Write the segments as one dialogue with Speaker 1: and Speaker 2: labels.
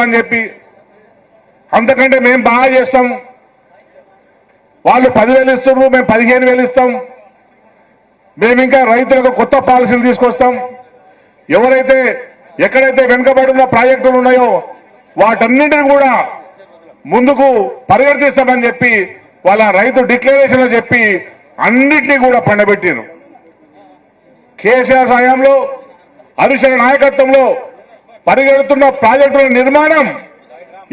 Speaker 1: అని చెప్పి అంతకంటే మేము బాగా చేస్తాం, వాళ్ళు 10,000 ఇస్తున్నారు, మేము 15,000 ఇస్తాం, మేము ఇంకా రైతులకు కొత్త పాలసీలు తీసుకొస్తాం, ఎవరైతే ఎక్కడైతే వెనుకబడి ఉన్న ప్రాజెక్టులు ఉన్నాయో వాటన్నింటిని కూడా ముందుకు పరివర్తిస్తామని చెప్పి వాళ్ళ రైతు డిక్లరేషన్లో చెప్పి అన్నింటినీ కూడా పండబెట్టారు. కేసీఆర్ హయాంలో హరీశ్రావు నాయకత్వంలో పరిగెడుతున్న ప్రాజెక్టుల నిర్మాణం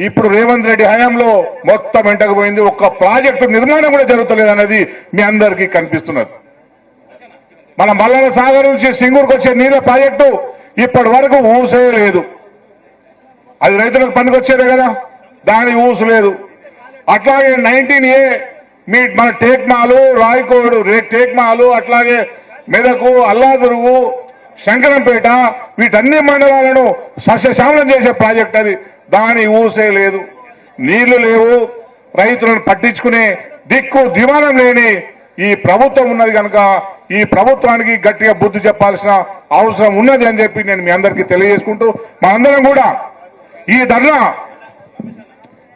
Speaker 1: ఇప్పుడు రేవంత్ రెడ్డి హయాంలో మొత్తం వెంటకపోయింది. ఒక్క ప్రాజెక్టు నిర్మాణం కూడా జరుగుతలేదన్నది మీ అందరికీ కనిపిస్తున్నది. మన మల్లన్న సాగర్ నుంచి సింగూరుకు వచ్చే నీళ్ళ ప్రాజెక్టు ఇప్పటి వరకు ఊసే లేదు. అది రైతులకు పనికొచ్చేదే కదా, దానికి ఊసు లేదు. అట్లాగే 19A మన టేక్మాలు, రాయకోడు టేక్మాలు, అట్లాగే మెదకు, అల్లాదురుగు, శంకరంపేట వీటన్ని మండలాలను సస్యశ్యామలం చేసే ప్రాజెక్ట్ అది, దాని ఊసే లేదు. నీళ్లు లేవు, రైతులను పట్టించుకునే దిక్కు దివానం లేని ఈ ప్రభుత్వం ఉన్నది కనుక ఈ ప్రభుత్వానికి గట్టిగా బుద్ధి చెప్పాల్సిన అవసరం ఉన్నది అని చెప్పి నేను మీ అందరికీ తెలియజేసుకుంటూ, మనందరం కూడా ఈ ధర్నా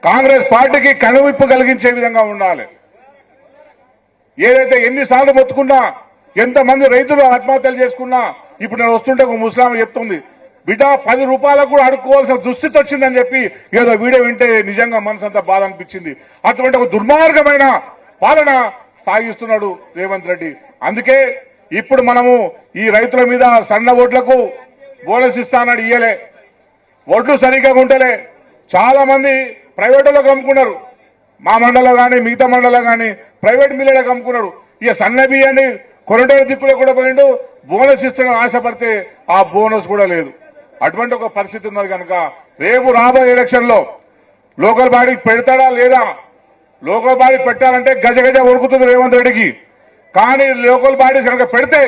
Speaker 1: కాంగ్రెస్ పార్టీకి కనువిప్పు కలిగించే విధంగా ఉండాలి. ఏదైతే ఎన్నిసార్లు మొత్తుకున్నా, ఎంతమంది రైతులు ఆత్మహత్యలు చేసుకున్నా, ఇప్పుడు నేను వస్తుంటే ఒక ముస్లాం చెప్తుంది, బిడ్డ 10 రూపాయలకు కూడా అడుక్కోవాల్సిన దుస్థితి వచ్చిందని చెప్పి ఏదో వీడియో వింటే నిజంగా మనసు అంతా బాధ అనిపించింది. అటువంటి ఒక దుర్మార్గమైన పాలన సాగిస్తున్నాడు రేవంత్ రెడ్డి. అందుకే ఇప్పుడు మనము ఈ రైతుల మీద సన్న ఓట్లకు బోనస్ ఇస్తానని ఇయ్యలే, ఓట్లు సరిగ్గా ఉంటలే, చాలా మంది ప్రైవేటులో అమ్ముకున్నారు. మా మండలం కానీ మిగతా మండలం కానీ ప్రైవేట్ మిల్లులకు అమ్ముకున్నాడు. ఇక సన్న బియ్యాన్ని కొరటే దిక్కులో కూడా పోయిండు, బోనస్ ఇస్తానని ఆశపడితే ఆ బోనస్ కూడా లేదు. అటువంటి ఒక పరిస్థితి ఉన్నది కనుక రేపు రాబోయే ఎలక్షన్లో లోకల్ బాడీకి పెడతాడా లేదా, లోకల్ బాడీ పెట్టాలంటే గజ గజ ఉరుకుతుంది రేవంత్ రెడ్డికి. కానీ లోకల్ బాడీ కనుక పెడితే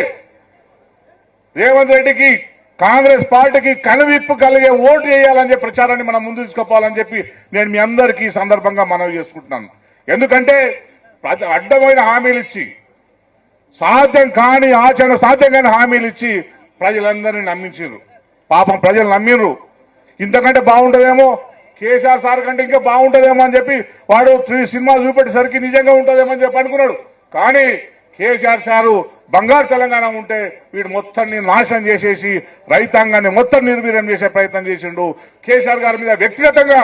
Speaker 1: రేవంత్ రెడ్డికి కాంగ్రెస్ పార్టీకి కనువిప్పు కలిగే ఓటు వేయాలని చెప్పి ప్రచారాన్ని మనం ముందు తీసుకుపోవాలని చెప్పి నేను మీ అందరికీ ఈ సందర్భంగా మనవి చేసుకుంటున్నాను. ఎందుకంటే అడ్డమైన హామీలు ఇచ్చి సాధ్యం కాని ఆచరణ సాధ్యం కాని హామీలు ఇచ్చి ప్రజలందరినీ నమ్మించారు. పాపం ప్రజలు నమ్మిండ్రు. ఇంతకంటే బాగుంటుందేమో, కేసీఆర్ సార్ కంటే ఇంకా బాగుంటుందేమో అని చెప్పి వాడు 3 సినిమాలు చూపెట్టేసరికి నిజంగా ఉంటుందేమో అని చెప్పి అనుకున్నాడు. కానీ కేసీఆర్ సారు బంగారు తెలంగాణ ఉంటే వీడు మొత్తాన్ని నాశనం చేసేసి రైతాంగాన్ని మొత్తం నిర్వీర్యం చేసే ప్రయత్నం చేసిండు. కేసీఆర్ గారి మీద వ్యక్తిగతంగా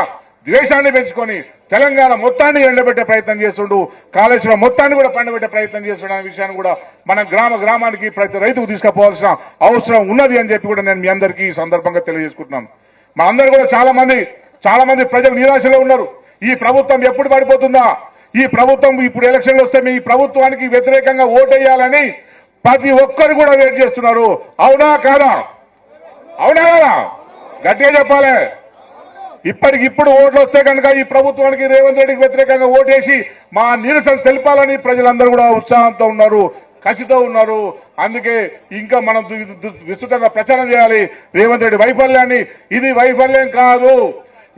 Speaker 1: ద్వేషాన్ని పెంచుకొని తెలంగాణ మొత్తాన్ని ఎండబెట్టే ప్రయత్నం చేస్తుండు, కాళేశ్వరం మొత్తాన్ని కూడా పండబెట్టే ప్రయత్నం చేస్తుండ అనే విషయాన్ని కూడా మనం గ్రామానికి ప్రతి రైతుకు తీసుకుపోవాల్సిన అవసరం ఉన్నది అని చెప్పి కూడా నేను మీ అందరికీ ఈ సందర్భంగా తెలియజేసుకుంటున్నాను. మనందరూ కూడా చాలా మంది ప్రజలు నిరాశలో ఉన్నారు. ఈ ప్రభుత్వం ఎప్పుడు పడిపోతుందా, ఈ ప్రభుత్వం ఇప్పుడు ఎలక్షన్లు వస్తే మీ ప్రభుత్వానికి వ్యతిరేకంగా ఓటేయాలని ప్రతి ఒక్కరు కూడా వెయిట్ చేస్తున్నారు. అవునా కాదా? అవునా కాదా? గట్టిగా చెప్పాలి. ఇప్పటికిప్పుడు ఓట్లు వస్తే కనుక ఈ ప్రభుత్వానికి రేవంత్ రెడ్డికి వ్యతిరేకంగా ఓటేసి మా నిరసన తెలపాలని ప్రజలందరూ కూడా ఉత్సాహంతో ఉన్నారు, కసితో ఉన్నారు. అందుకే ఇంకా మనం విస్తృతంగా ప్రచారం చేయాలి రేవంత్ రెడ్డి వైఫల్యాన్ని. ఇది వైఫల్యం కాదు,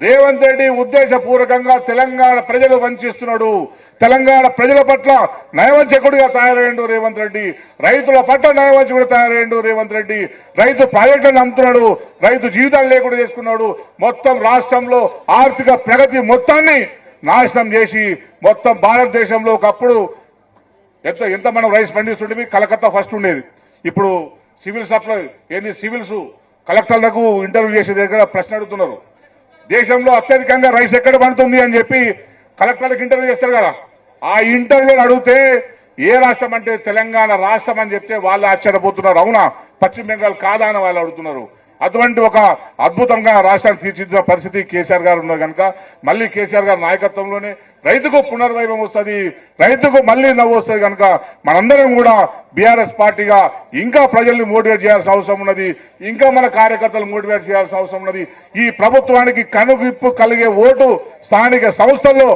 Speaker 1: రేవంత్ రెడ్డి ఉద్దేశపూర్వకంగా తెలంగాణ ప్రజలు వంచిస్తున్నాడు. తెలంగాణ ప్రజల పట్ల నయవంచకుడిగా తయారయ్యాడు రేవంత్ రెడ్డి, రైతుల పట్ల నయవంచకుడు తయారయ్యాడు రేవంత్ రెడ్డి. రైతు ప్రాజెక్టులను అమ్ముతున్నాడు, రైతు జీవితాలు లేకుండా చేసుకున్నాడు. మొత్తం రాష్ట్రంలో ఆర్థిక ప్రగతి మొత్తాన్ని నాశనం చేసి మొత్తం భారతదేశంలో ఒకప్పుడు ఎంత మనం రైస్ పండిస్తుంటే కలకత్తా ఫస్ట్ ఉండేది. ఇప్పుడు సివిల్ సప్లై ఏంది, సివిల్స్ కలెక్టర్లకు ఇంటర్వ్యూ చేసే దగ్గర ప్రశ్న అడుగుతున్నారు, దేశంలో అత్యధికంగా రైస్ ఎక్కడ పండుతుంది అని చెప్పి కలెక్టర్లకు ఇంటర్వ్యూ చేస్తారు కదా. ఆ ఇంటర్వ్యూలు అడిగితే ఏ రాష్ట్రం అంటే తెలంగాణ రాష్ట్రం అని చెప్తే వాళ్ళు ఆశ్చర్యపోతున్నారు. అవునా, పశ్చిమ బెంగాల్ కాదా అని వాళ్ళు అడుగుతున్నారు. అటువంటి ఒక అద్భుతంగా రాష్ట్రాన్ని తీర్చిదిద్దిన పరిస్థితి కేసీఆర్ గారు ఉన్నారు కనుక మళ్ళీ కేసీఆర్ గారి నాయకత్వంలోనే రైతుకు పునర్వైభవం వస్తుంది, రైతుకు మళ్ళీ నవ్వు వస్తుంది. కనుక మనందరం కూడా బీఆర్ఎస్ పార్టీగా ఇంకా ప్రజల్ని మోటివేట్ చేయాల్సిన అవసరం ఉన్నది, ఇంకా మన కార్యకర్తలు మోటివేట్ చేయాల్సిన అవసరం ఉన్నది. ఈ ప్రభుత్వానికి కనువిప్పు కలిగే ఓటు స్థానిక సంస్థల్లో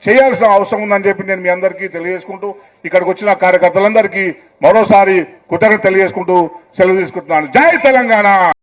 Speaker 1: చేయాల్సిన అవసరం ఉందని చెప్పి నేను మీ అందరికీ తెలియజేసుకుంటూ ఇక్కడికి వచ్చిన కార్యకర్తలందరికీ మరోసారి కృతజ్ఞత తెలియజేసుకుంటూ సెలవు తీసుకుంటున్నాను. జై తెలంగాణ.